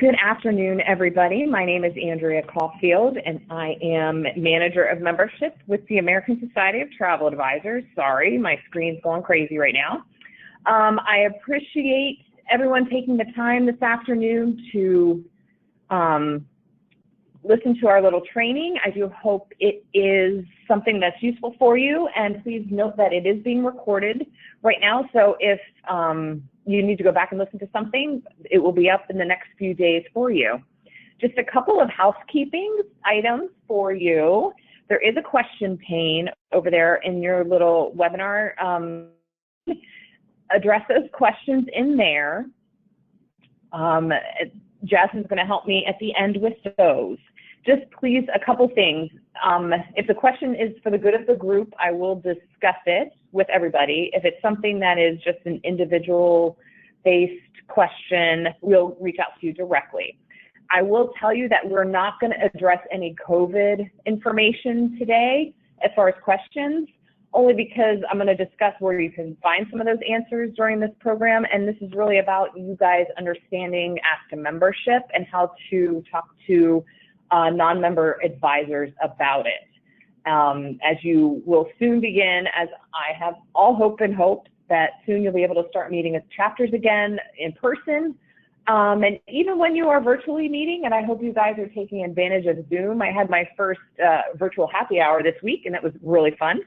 Good afternoon, everybody. My name is Andrea Caulfield, and I am Manager of Membership with the American Society of Travel Advisors. Sorry, my screen's going crazy right now. I appreciate everyone taking the time this afternoon to listen to our little training. I do hope it is something that's useful for you, and please note that it is being recorded right now, so if you need to go back and listen to something, it will be up in the next few days for you. Just a couple of housekeeping items for you. There is a question pane over there in your little webinar. Address those questions in there. Jasmine's going to help me at the end with those. Just please, a couple things. If the question is for the good of the group, I will discuss it with everybody. If it's something that is just an individual-based question, we'll reach out to you directly. I will tell you that we're not going to address any COVID information today as far as questions, only because I'm going to discuss where you can find some of those answers during this program, and this is really about you guys understanding ASTA membership and how to talk to non-member advisors about it. As you will soon begin, as I have all hope and hoped that soon you'll be able to start meeting with chapters again in person. And even when you are virtually meeting, and I hope you guys are taking advantage of Zoom. I had my first virtual happy hour this week, and it was really fun.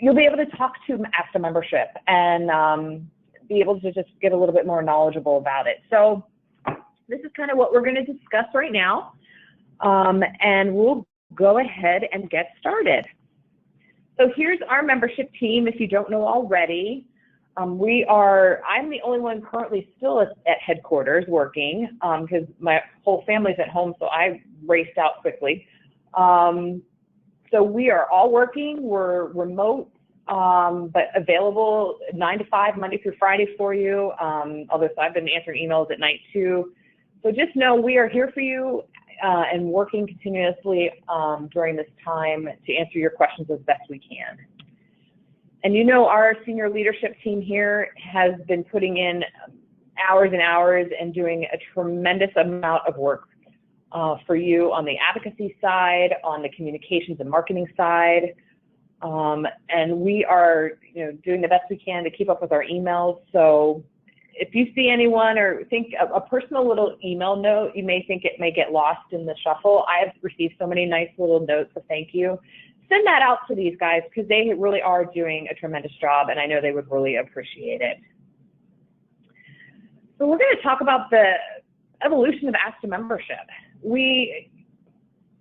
You'll be able to talk to ASTA membership and be able to just get a little bit more knowledgeable about it. So this is kind of what we're going to discuss right now, and we'll go ahead and get started. So here's our membership team, if you don't know already. I'm the only one currently still at headquarters working because my whole family's at home, so I raced out quickly. So we are all working. We're remote, but available 9 to 5, Monday through Friday for you, although I've been answering emails at night too. So just know we are here for you and working continuously during this time to answer your questions as best we can. And you know our senior leadership team here has been putting in hours and hours and doing a tremendous amount of work for you on the advocacy side, on the communications and marketing side. And we are doing the best we can to keep up with our emails. So if you see anyone or think a personal little email note, you may think it may get lost in the shuffle. I have received so many nice little notes of thank you. Send that out to these guys because they really are doing a tremendous job, and I know they would really appreciate it. So we're going to talk about the evolution of ASTA membership. We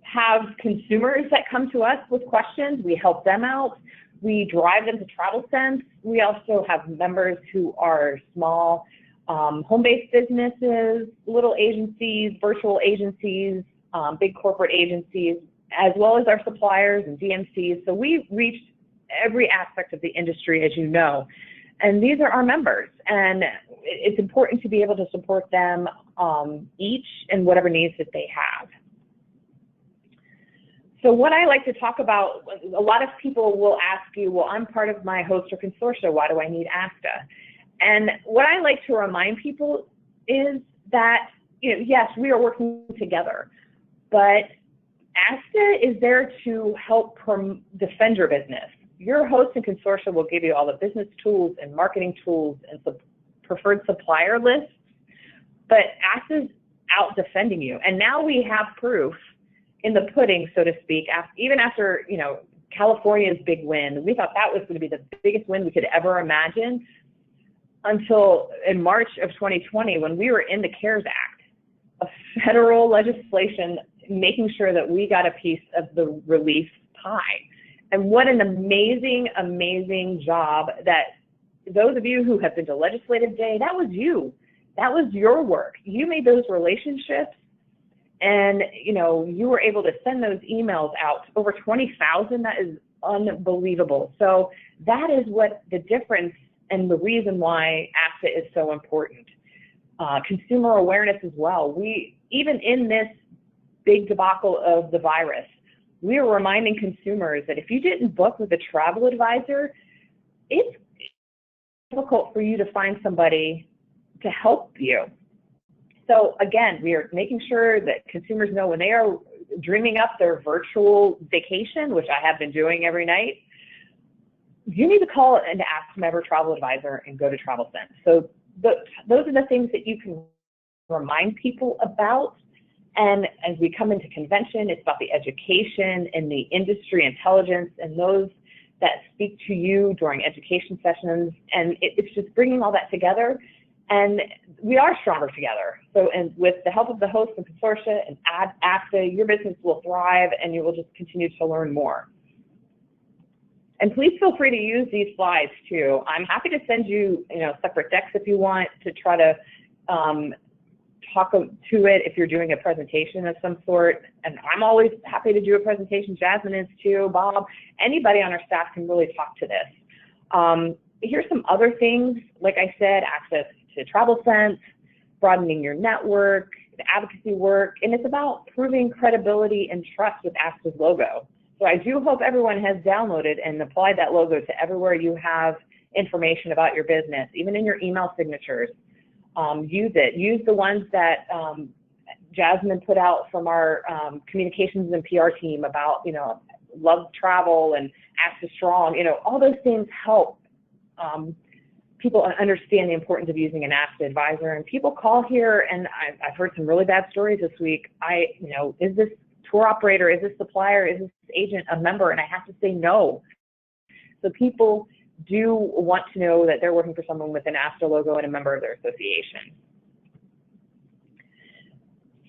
have consumers that come to us with questions. We help them out. We drive them to TravelSense. We also have members who are small home-based businesses, little agencies, virtual agencies, big corporate agencies, as well as our suppliers and DMCs. So we've reached every aspect of the industry, as you know. And these are our members. And it's important to be able to support them each in whatever needs that they have. So what I like to talk about, a lot of people will ask you, well, I'm part of my host or consortia, why do I need ASTA? And what I like to remind people is that, yes, we are working together, but ASTA is there to help defend your business. Your host and consortia will give you all the business tools and marketing tools and preferred supplier lists, but ASTA's out defending you. And now we have proof in the pudding, so to speak, even after, California's big win. We thought that was going to be the biggest win we could ever imagine until in March of 2020 when we were in the CARES Act, a federal legislation making sure that we got a piece of the relief pie. And what an amazing, amazing job that those of you who have been to Legislative Day, that was you. That was your work. You made those relationships. And, you were able to send those emails out, over 20,000. That is unbelievable. So that is what the difference and the reason why ASTA is so important. Consumer awareness as well. Even in this big debacle of the virus, we are reminding consumers that if you didn't book with a travel advisor, it's difficult for you to find somebody to help you. So again, we are making sure that consumers know when they are dreaming up their virtual vacation, which I have been doing every night, you need to call an ASTA member travel advisor and go to Travel Sense. So those are the things that you can remind people about. And as we come into convention, it's about the education and the industry intelligence and those that speak to you during education sessions. And it's just bringing all that together. And we are stronger together. So, and with the help of the hosts and consortia and ASTA, your business will thrive and you will just continue to learn more. And please feel free to use these slides too. I'm happy to send you, separate decks if you want to try to talk to it if you're doing a presentation of some sort. And I'm always happy to do a presentation. Jasmine is too, Bob, anybody on our staff can really talk to this. Here's some other things, like I said, access to Travel Sense, broadening your network, the advocacy work, and it's about proving credibility and trust with ASTA's logo. So I do hope everyone has downloaded and applied that logo to everywhere you have information about your business, even in your email signatures. Use it. Use the ones that Jasmine put out from our communications and PR team about, love travel and ASTA strong. All those things help people understand the importance of using an ASTA advisor. And people call here, and I've heard some really bad stories this week. Is this tour operator, is this supplier, is this agent a member? And I have to say no. So people do want to know that they're working for someone with an ASTA logo and a member of their association.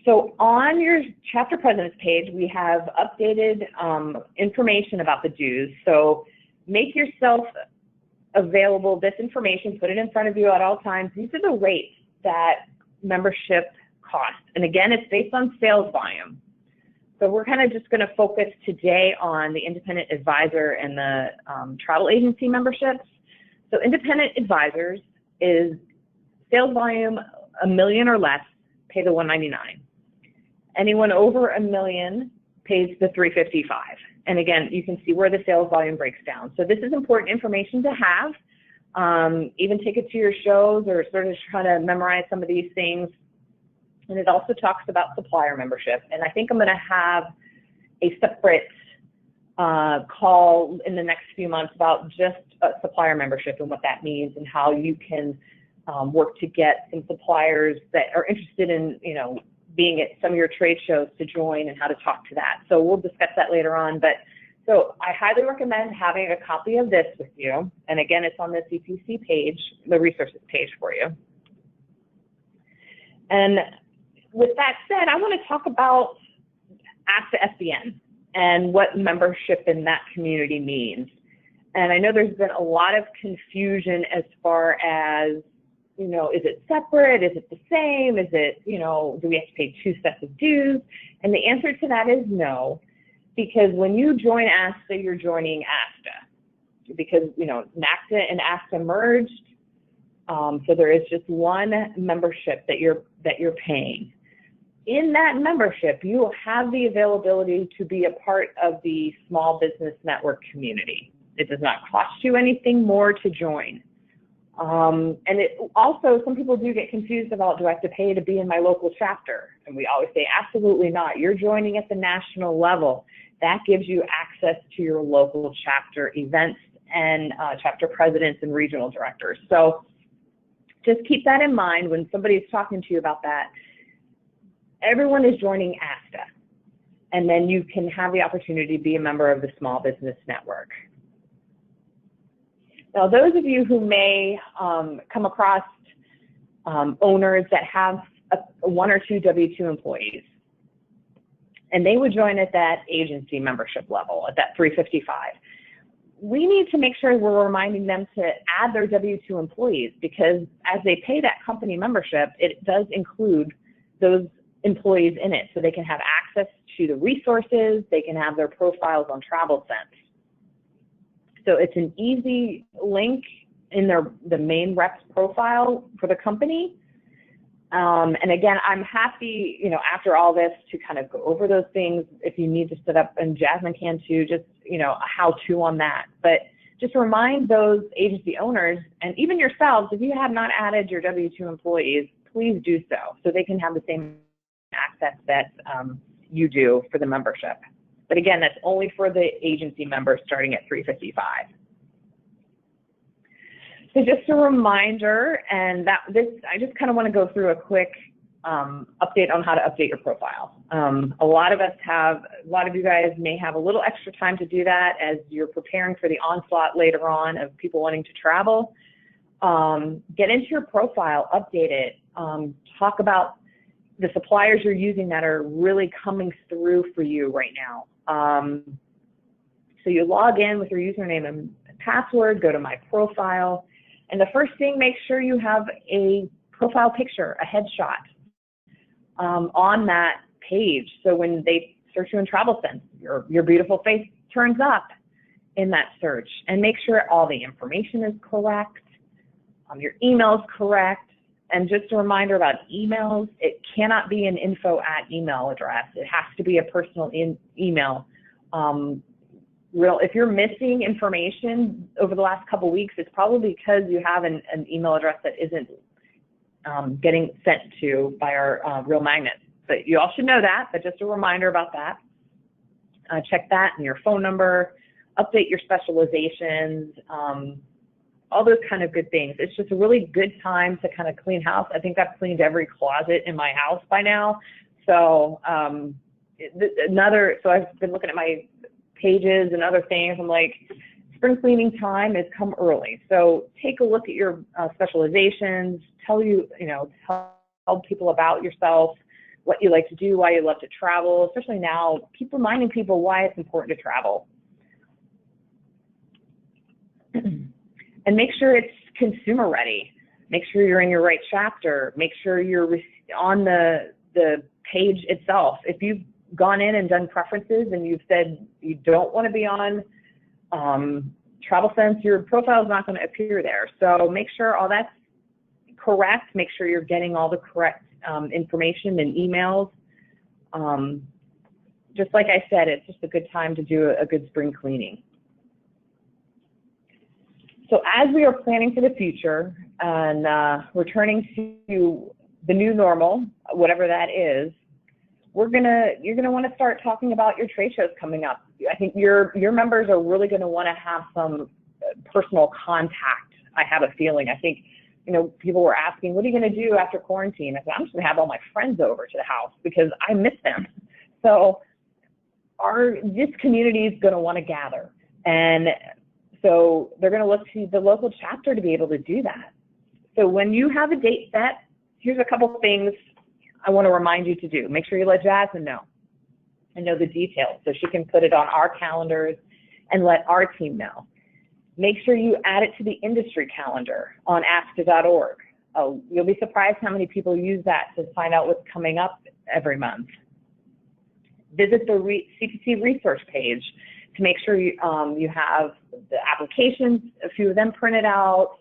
So on your chapter president's page, we have updated information about the dues. So make yourself available this information, put it in front of you at all times. These are the rates that membership costs. And again, it's based on sales volume. So we're kind of just going to focus today on the independent advisor and the travel agency memberships. So independent advisors is sales volume $1 million or less, pay the $199. Anyone over $1 million pays the $355. And again, you can see where the sales volume breaks down. So this is important information to have. Even take it to your shows or sort of try to memorize some of these things. And it also talks about supplier membership. And I think I'm going to have a separate call in the next few months about just supplier membership and what that means and how you can work to get some suppliers that are interested in, being at some of your trade shows to join and how to talk to that. So we'll discuss that later on. But so I highly recommend having a copy of this with you. And again, it's on the CPC page, the resources page for you. And with that said, I want to talk about ASTA SBN and what membership in that community means. And I know there's been a lot of confusion as far as, is it separate? Is it the same? Is it, do we have to pay 2 sets of dues? And the answer to that is no, because when you join ASTA, you're joining ASTA. Because, NACTA and ASTA merged, so there is just one membership that you're paying. In that membership, you will have the availability to be a part of the small business network community. It does not cost you anything more to join. And it also, some people do get confused about, do I have to pay to be in my local chapter? And we always say, absolutely not. You're joining at the national level. That gives you access to your local chapter events and chapter presidents and regional directors. So just keep that in mind when somebody's talking to you about that. Everyone is joining ASTA, and then you can have the opportunity to be a member of the Small Business Network. Now, those of you who may come across owners that have 1 or 2 W-2 employees, and they would join at that agency membership level, at that $355. We need to make sure we're reminding them to add their W-2 employees, because as they pay that company membership, it does include those employees in it, so they can have access to the resources, they can have their profiles on Travel Sense. So it's an easy link in the main rep's profile for the company. And again, I'm happy, after all this to kind of go over those things if you need to set up, and Jasmine can too, just, a how-to on that. But just remind those agency owners, and even yourselves, if you have not added your W-2 employees, please do so they can have the same access that you do for the membership. But again, that's only for the agency members starting at $355. So just a reminder, and I just kind of want to go through a quick update on how to update your profile. A lot of you guys may have a little extra time to do that as you're preparing for the onslaught later on of people wanting to travel. Get into your profile, update it, talk about the suppliers you're using that are really coming through for you right now. So you log in with your username and password, go to my profile, and the first thing, make sure you have a profile picture, a headshot on that page. So when they search you in Travel Sense, your beautiful face turns up in that search, and make sure all the information is correct, your email is correct. And just a reminder about emails, it cannot be an info@email address. It has to be a personal email. If you're missing information over the last couple weeks, it's probably because you have an email address that isn't getting sent to by our real magnets. But you all should know that, but just a reminder about that. Check that and your phone number, update your specializations, all those kind of good things. It's just a really good time to kind of clean house. I think I've cleaned every closet in my house by now. So so I've been looking at my pages and other things. I'm like, spring cleaning time has come early. So take a look at your specializations, tell people about yourself, what you like to do, why you love to travel, especially now. Keep reminding people why it's important to travel. And make sure it's consumer ready. Make sure you're in your right chapter. Make sure you're on the page itself. If you've gone in and done preferences and you've said you don't want to be on Travel Sense, your profile is not going to appear there. So make sure all that's correct. Make sure you're getting all the correct information and emails. Just like I said, it's just a good time to do a good spring cleaning. So as we are planning for the future and returning to the new normal, whatever that is, you're gonna want to start talking about your trade shows coming up. I think your members are really going to want to have some personal contact. I have a feeling. I think people were asking, what are you going to do after quarantine? I said, I'm just going to have all my friends over to the house because I miss them. So this community is going to want to gather, and so they're going to look to the local chapter to be able to do that. So when you have a date set, here's a couple things I want to remind you to do. Make sure you let Jasmine know and know the details so she can put it on our calendars and let our team know. Make sure you add it to the industry calendar on ASTA.org. Oh, you'll be surprised how many people use that to find out what's coming up every month. Visit the CPC resource page to make sure you have the applications, a few of them printed out,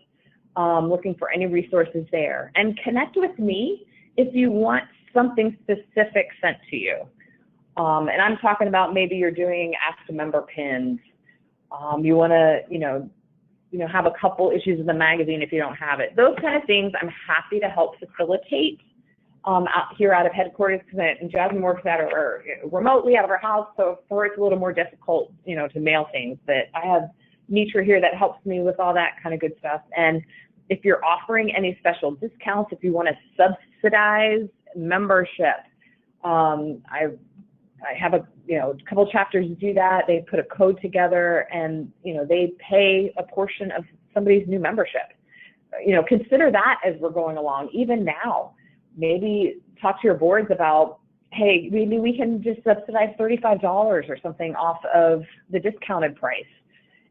looking for any resources there. And connect with me if you want something specific sent to you. And I'm talking about maybe you're doing ASTA member pins. You want to, have a couple issues of the magazine if you don't have it. Those kind of things I'm happy to help facilitate out of headquarters, and Jasmine works remotely out of her house, so for her it's a little more difficult, to mail things. But I have Nitra here that helps me with all that kind of good stuff. And if you're offering any special discounts, if you want to subsidize membership, I have a couple chapters do that. They put a code together, and they pay a portion of somebody's new membership. Consider that as we're going along. Even now, maybe talk to your boards about, hey, maybe we can just subsidize $35 or something off of the discounted price.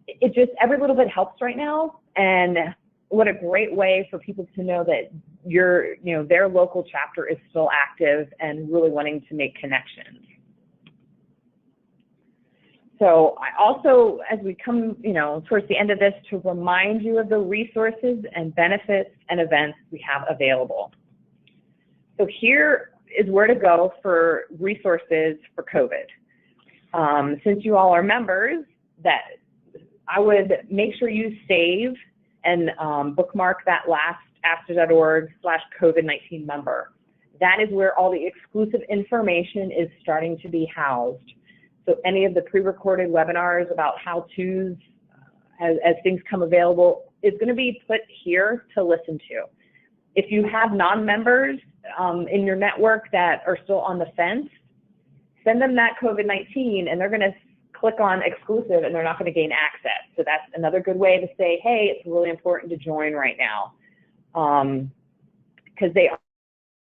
It just, every little bit helps right now. And what a great way for people to know that their local chapter is still active and really wanting to make connections. So I also, as we come, towards the end of this, to remind you of the resources and benefits and events we have available. So here is where to go for resources for COVID. Since you all are members, that I would make sure you save and bookmark that last asta.org/COVID-19 member. That is where all the exclusive information is starting to be housed. So any of the pre-recorded webinars about how-tos as things come available is going to be put here to listen to. If you have non-members in your network that are still on the fence, send them that COVID-19 and they're going to click on exclusive and they're not going to gain access. So that's another good way to say, hey, it's really important to join right now, because they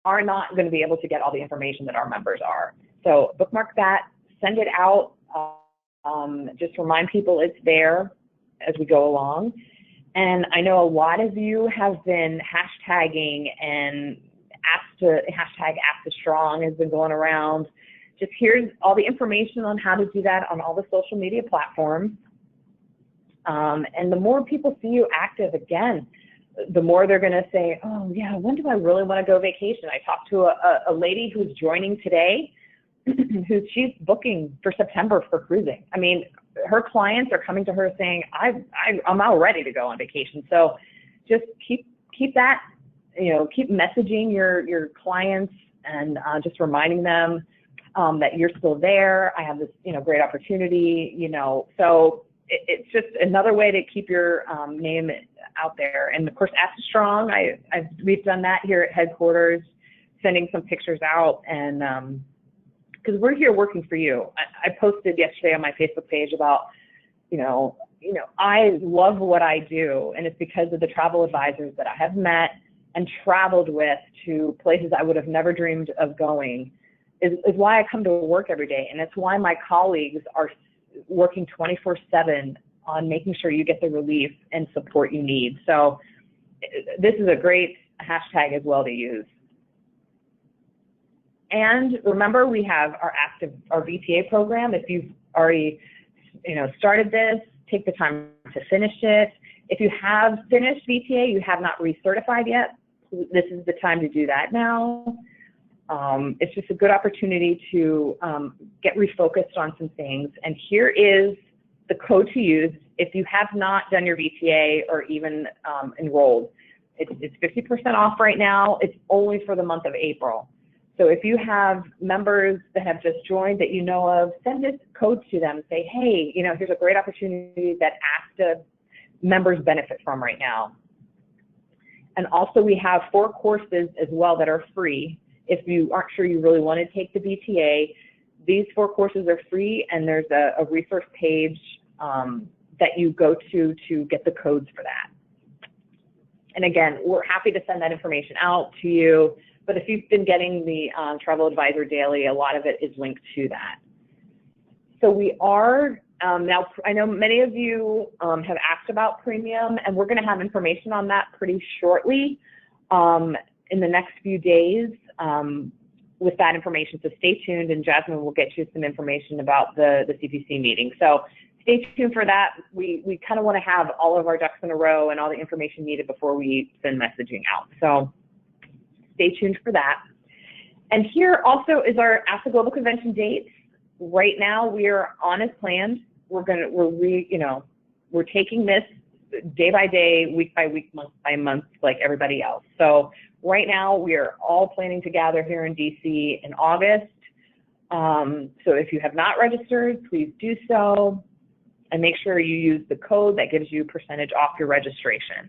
are not going to be able to get all the information that our members are. So bookmark that, send it out, just remind people it's there as we go along. And I know a lot of you have been hashtagging, and hashtag ASTA Strong has been going around. Just here's all the information on how to do that on all the social media platforms. And the more people see you active, again, the more they're going to say, oh, yeah, when do I really want to go vacation? I talked to a lady who's joining today, she's booking for September for cruising. I mean, her clients are coming to her saying, I'm all ready to go on vacation. So just keep that, keep messaging your clients and just reminding them that you're still there. I have this, great opportunity, so it's just another way to keep your name out there. And of course, ASTA Strong, we've done that here at headquarters, sending some pictures out, and because we're here working for you. I posted yesterday on my Facebook page about, I love what I do, and it's because of the travel advisors that I have met and traveled with to places I would have never dreamed of going, is why I come to work every day. And it's why my colleagues are working 24/7 on making sure you get the relief and support you need. So this is a great hashtag as well to use. And remember, we have our VTA program. If you've already, started this, take the time to finish it. If you have finished VTA, you have not recertified yet, this is the time to do that now. It's just a good opportunity to get refocused on some things. And here is the code to use if you have not done your VTA or even enrolled. It's 50% off right now. It's only for the month of April. So if you have members that have just joined that you know of, send this code to them. Say, hey, here's a great opportunity that ASTA members benefit from right now. And also we have 4 courses as well that are free. If you aren't sure you really want to take the VTA, these 4 courses are free, and there's a resource page that you go to get the codes for that. And again, we're happy to send that information out to you. But if you've been getting the Travel Advisor Daily, a lot of it is linked to that. So we are, now I know many of you have asked about premium, and we're going to have information on that pretty shortly in the next few days with that information. So stay tuned, and Jasmine will get you some information about the CPC meeting. So stay tuned for that. We kind of want to have all of our ducks in a row and all the information needed before we send messaging out. So stay tuned for that. And here also is our ASTA Global Convention dates. Right now we are on as planned. We're taking this day by day, week by week, month by month, like everybody else. So right now we are all planning to gather here in DC in August. So if you have not registered, please do so, and make sure you use the code that gives you percentage off your registration.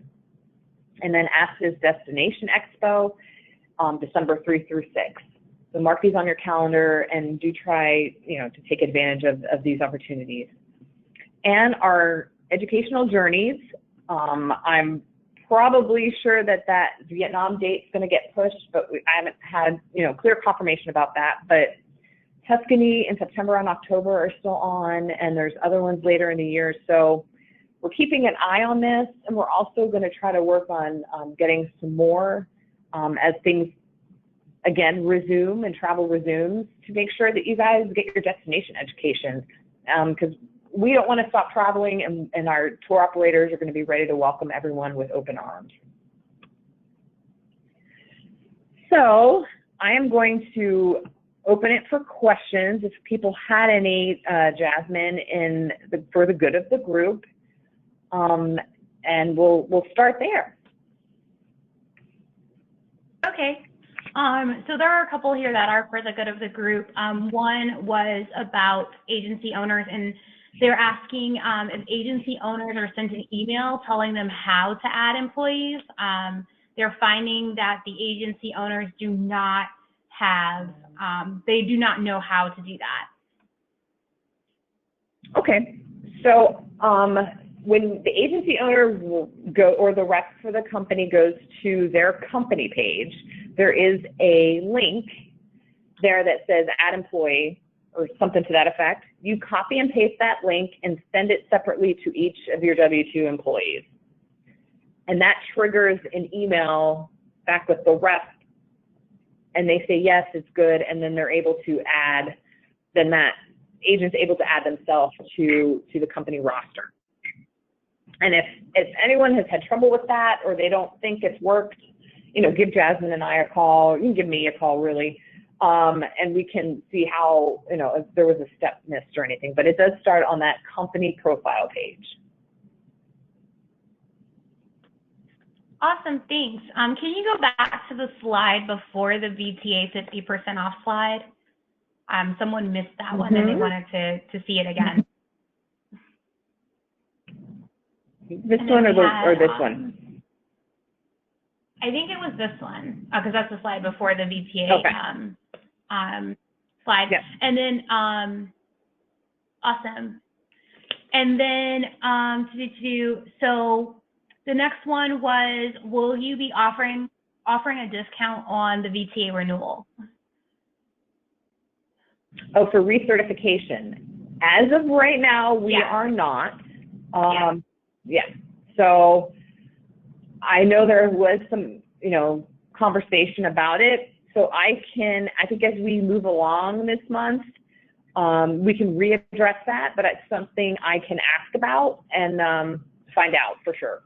And then ASTA's Destination Expo, December 3 through 6. So mark these on your calendar and do try, to take advantage of these opportunities. And our educational journeys, I'm probably sure that Vietnam date's going to get pushed, but I haven't had, clear confirmation about that. But Tuscany in September and October are still on, and there's other ones later in the year. So we're keeping an eye on this, and we're also going to try to work on getting some more as things, again, resume and travel resumes, to make sure that you guys get your destination education, because we don't want to stop traveling, and our tour operators are going to be ready to welcome everyone with open arms. So I am going to open it for questions if people had any, Jasmine, for the good of the group, and we'll start there. Okay. So there are a couple here that are for the good of the group. One was about agency owners, and they're asking if agency owners are sent an email telling them how to add employees. They're finding that the agency owners do not have, they do not know how to do that. Okay, so when the agency owner will go, or the rep for the company goes to their company page, there is a link there that says add employee or something to that effect. You copy and paste that link and send it separately to each of your W-2 employees. And that triggers an email back with the rep, and they say, yes, it's good, and then they're able to add, then that agent's able to add themselves to the company roster. And if anyone has had trouble with that, or they don't think it's worked, you know, give Jasmine and I a call. You can give me a call, really, and we can see how, you know, if there was a step missed or anything. But it does start on that company profile page. Awesome, thanks. Can you go back to the slide before the VTA 50% off slide? Someone missed that one and they wanted to see it again. This one or this one? I think it was this one, because that's the slide before the VTA slide. Yeah. And then, awesome. And then, so the next one was, will you be offering a discount on the VTA renewal? Oh, for recertification. As of right now, we are not. Yeah. So I know there was some, you know, conversation about it. So I think as we move along this month, we can readdress that, but it's something I can ask about and find out for sure.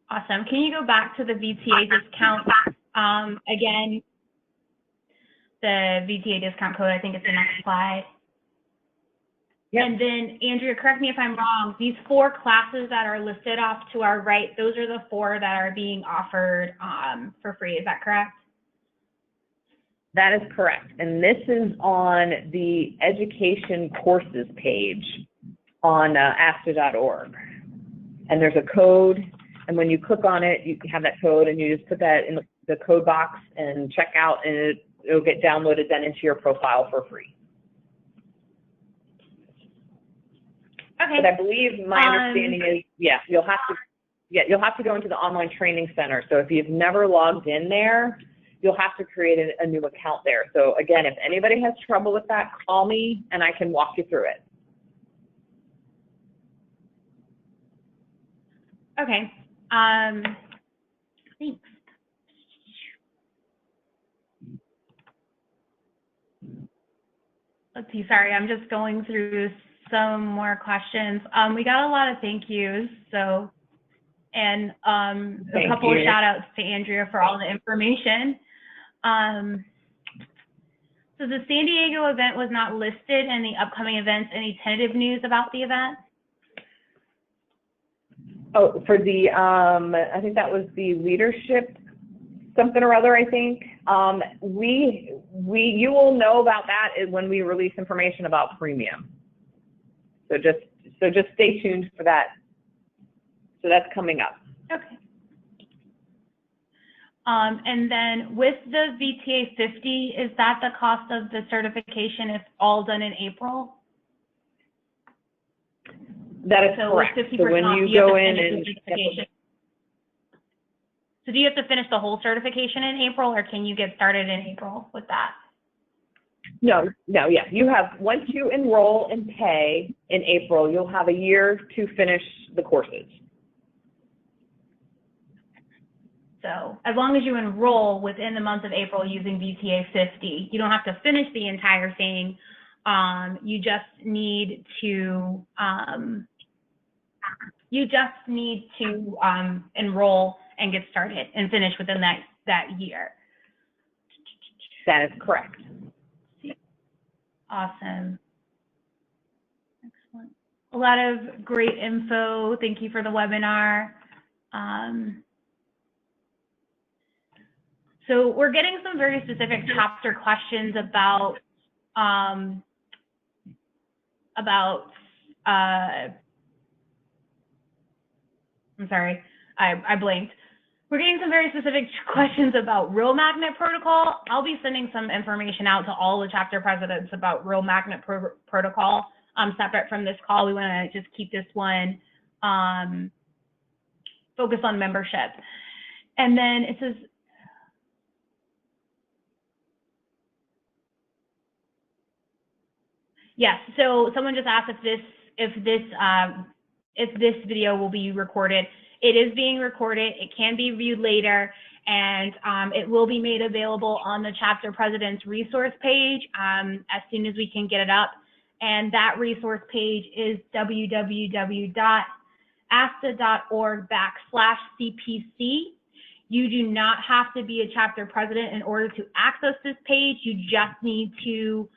Awesome. Can you go back to the VTA discount again? The VTA discount code, I think it's the next slide. Yep. And then, Andrea, correct me if I'm wrong, these 4 classes that are listed off to our right, those are the 4 that are being offered for free, is that correct? That is correct. And this is on the education courses page on ASTA.org. And there's a code, and when you click on it, you have that code, and you just put that in the code box and check out, and it'll get downloaded then into your profile for free. Okay. But I believe my understanding is, you'll have to go into the online training center. So if you've never logged in there, you'll have to create a new account there. So again, if anybody has trouble with that, call me and I can walk you through it. Okay. Thanks. Let's see, sorry, I'm just going through some more questions. We got a lot of thank yous, so, and a couple of shout outs to Andrea for all the information. So the San Diego event was not listed in the upcoming events. Any tentative news about the event? Oh, for the, I think that was the leadership something or other, I think. You will know about that when we release information about premium. So just stay tuned for that. So that's coming up. Okay. And then with the VTA 50, is that the cost of the certification if all done in April? That is correct. So when you go in and so do you have to finish the whole certification in April, or can you get started in April with that? No, yeah. You have, once you enroll and pay in April, you'll have a year to finish the courses. So as long as you enroll within the month of April using VTA 50, you don't have to finish the entire thing. You just need to enroll and get started and finish within that year. That is correct. Awesome. Excellent. A lot of great info. Thank you for the webinar. So we're getting some very specific chapter questions about I'm sorry, I blanked. We're getting some very specific questions about real magnet protocol. I'll be sending some information out to all the chapter presidents about real magnet protocol separate from this call. We want to just keep this one focused on membership. And then it says, yes, so someone just asked if this video will be recorded. It is being recorded. It can be viewed later, and it will be made available on the chapter president's resource page as soon as we can get it up. And that resource page is www.asta.org/CPC. You do not have to be a chapter president in order to access this page. You just need to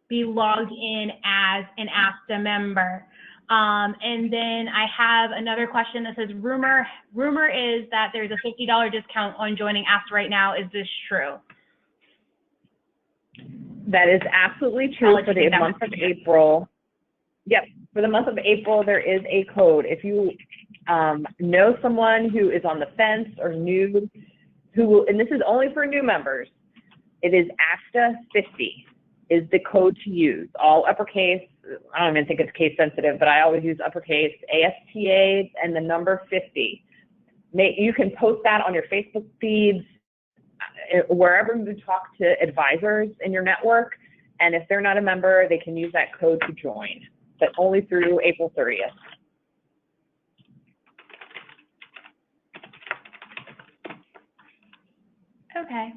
be logged in as an ASTA member. And then I have another question that says, rumor is that there's a $50 discount on joining ASTA right now. Is this true? That is absolutely true for the month of April. Yep, for the month of April, there is a code. If you know someone who is on the fence or new, and this is only for new members, it is ASTA 50 is the code to use, all uppercase. I don't even think it's case sensitive, but I always use uppercase, ASTA and the number 50. You can post that on your Facebook feeds, wherever you talk to advisors in your network, and if they're not a member, they can use that code to join, but only through April 30th. Okay.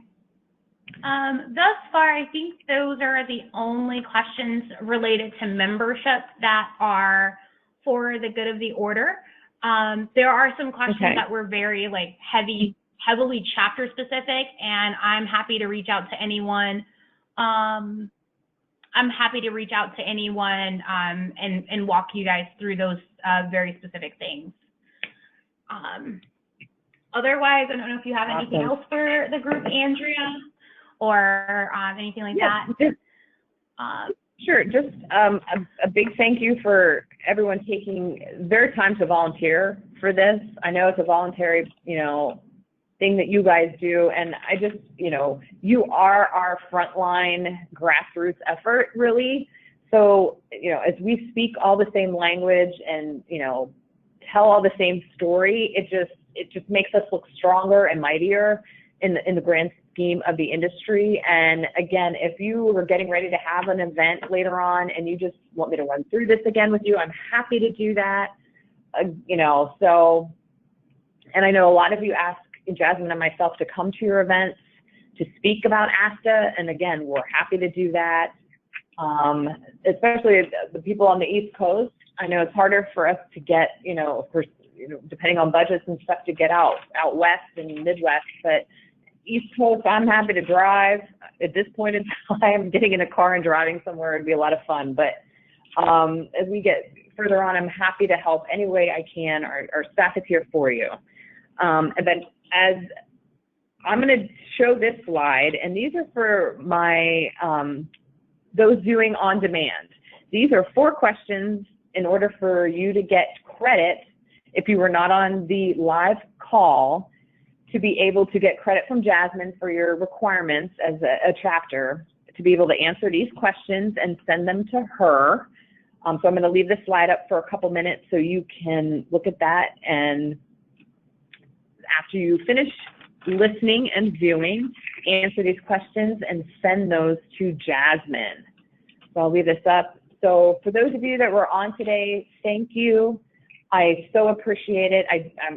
Thus far, I think those are the only questions related to membership that are for the good of the order. There are some questions that were very heavily chapter specific, and I'm happy to reach out to anyone. And walk you guys through those very specific things. Otherwise, I don't know if you have anything else for the group, Andrea, or anything like that. Sure. Just a big thank you for everyone taking their time to volunteer for this. I know it's a voluntary, thing that you guys do, and I just, you are our frontline grassroots effort, really. So, as we speak all the same language and, tell all the same story, it just makes us look stronger and mightier in the grand scheme of the industry. And again, if you were getting ready to have an event later on and you just want me to run through this again with you, I'm happy to do that. So, and I know a lot of you ask Jasmine and myself to come to your events to speak about ASTA, and again, we're happy to do that. Especially the people on the East Coast. I know it's harder for us to get, of course, depending on budgets and stuff, to get out west and Midwest, but East Coast, I'm happy to drive. At this point in time, getting in a car and driving somewhere would be a lot of fun. But as we get further on, I'm happy to help any way I can. Our staff is here for you. And then as I'm going to show this slide, and these are for my those viewing on demand. These are 4 questions in order for you to get credit if you were not on the live call, to be able to get credit from Jasmine for your requirements as a chapter, to be able to answer these questions and send them to her. So I'm going to leave this slide up for a couple minutes so you can look at that, and after you finish listening and viewing, answer these questions and send those to Jasmine. So I'll leave this up. So for those of you that were on today, thank you. I so appreciate it.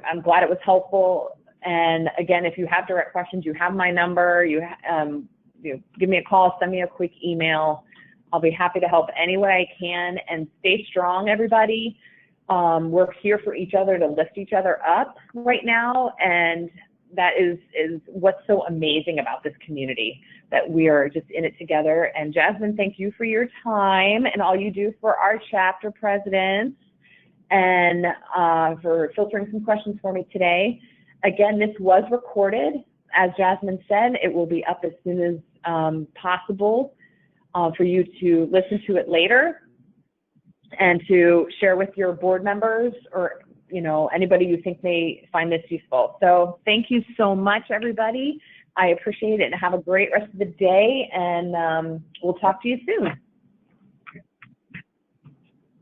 I'm glad it was helpful. And again, if you have direct questions, you have my number. You give me a call, send me a quick email. I'll be happy to help any way I can. And stay strong, everybody. We're here for each other to lift each other up right now, and that is what's so amazing about this community, that we are just in it together. And Jasmine, thank you for your time and all you do for our chapter presidents, and for filtering some questions for me today. Again, this was recorded, as Jasmine said, it will be up as soon as possible for you to listen to it later and to share with your board members or anybody you think may find this useful. So thank you so much, everybody. I appreciate it, and have a great rest of the day, and we'll talk to you soon.